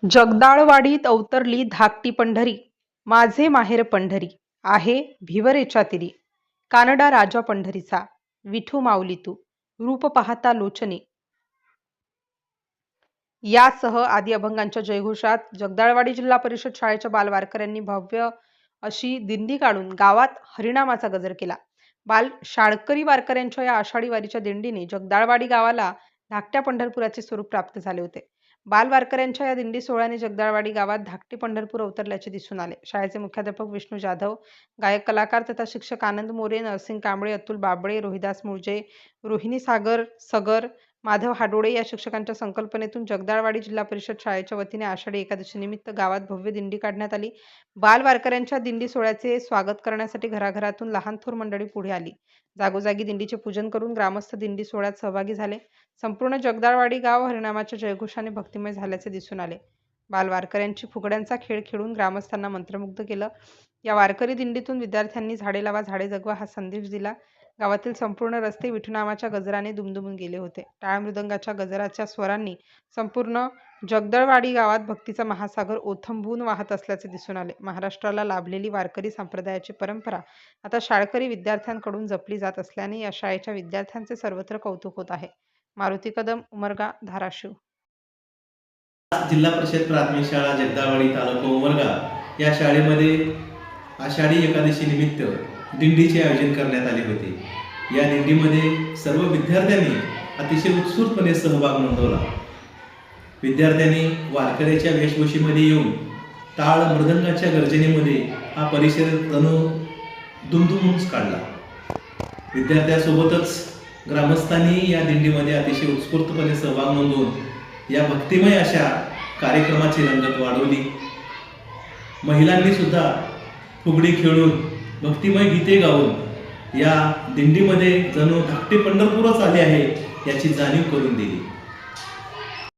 जगदाळवाडीत अवतरली धाकटी पंढरी, माझे माहेर पंढरी, आहे भिवरेच्या तिरी. कानडा राजा पंढरीचा, विठू माऊली तू, रूप पाहता लोचनी. यासह आदी अभंगांच्या जयघोषात जगदाळवाडी जिल्हा परिषद शाळेच्या बालवारकऱ्यांनी भव्य अशी दिंडी काढून गावात हरिनामाचा गजर केला. शाळकरी वारकऱ्यांच्या या आषाढी वारीच्या दिंडीने जगदाळवाडी गावाला धाकट्या पंढरपुराचे स्वरूप प्राप्त झाले होते. बालवारकऱ्यांच्या या दिंडी सोहळ्याने जगदाळवाडी गावात धाकटे पंढरपूर अवतरल्याचे दिसून आले. शाळेचे मुख्याध्यापक विष्णू जाधव, गायक कलाकार तथा शिक्षक आनंद मोरे, नरसिंग कांबळे, अतुल बाबळे, रोहिदास मुळजे, रोहिणी सगर, माधव हाडोळे या शिक्षकांच्या संकल्पनेतून जगदाळवाडी जिल्हा परिषद शाळेच्या वतीने आषाढी एकादशी निमित्त गावात भव्य दिंडी काढण्यात आली. बाल वारकऱ्यांच्या दिंडी सोहळ्याचे स्वागत करण्यासाठी घराघरातून लहान थोर मंडळी पुढे आली. जागोजागी दिंडीचे पूजन करून ग्रामस्थ दिंडी सोहळ्यात सहभागी झाले. संपूर्ण जगदाळवाडी गाव हरिनामाच्या जयघोषाने भक्तिमय झाल्याचे दिसून आले. बाल वारकऱ्यांची फुगड्यांचा खेळ खेळून ग्रामस्थांना मंत्रमुग्ध केलं. या वारकरी दिंडीतून विद्यार्थ्यांनी झाडे लावा झाडे जगवा हा संदेश दिला. गावातील संपूर्ण रस्ते विठुनामाच्या गजराने दुमदुमून गेले होते. टाळ मृदंगाच्या गजराच्या स्वरांनी संपूर्ण जगदाळवाडी गावात भक्तीचा महासागर ओथंबून वाहत असल्याचे दिसून आले. महाराष्ट्राला लाभलेली वारकरी संप्रदायाची परंपरा आता शाळकरी विद्यार्थ्यांकडून जपली जात असल्याने या शाळेच्या विद्यार्थ्यांचे सर्वत्र कौतुक होत आहे. मारुती कदम, उमरगा, धाराशिव. जिल्हा परिषद प्राथमिक शाळा जगदाळवाडी तालुका उमरगा या शाळेमध्ये आषाढी एकादशी निमित्त दिंडीचे आयोजन करण्यात आले होते. या दिंडीमध्ये सर्व विद्यार्थ्यांनी अतिशय उत्स्फूर्तपणे सहभाग नोंदवला. विद्यार्थ्यांनी वारकऱ्याच्या वेशभूषेमध्ये येऊन टाळ मृदंगाच्या गर्जनेमध्ये हा परिसर जणू दुमदुमून काढला. विद्यार्थ्यांसोबतच ग्रामस्थांनी या दिंडीमध्ये अतिशय उत्स्फूर्तपणे सहभाग नोंदवून या भक्तिमय अशा कार्यक्रमाची रंगत वाढवली. महिलांनी सुद्धा फुगडी खेळून भक्तिमय गीते गाऊन या दिंडीमध्ये जणू धाकटे पंढरपूरच आले आहे याची जाणीव करून दिली.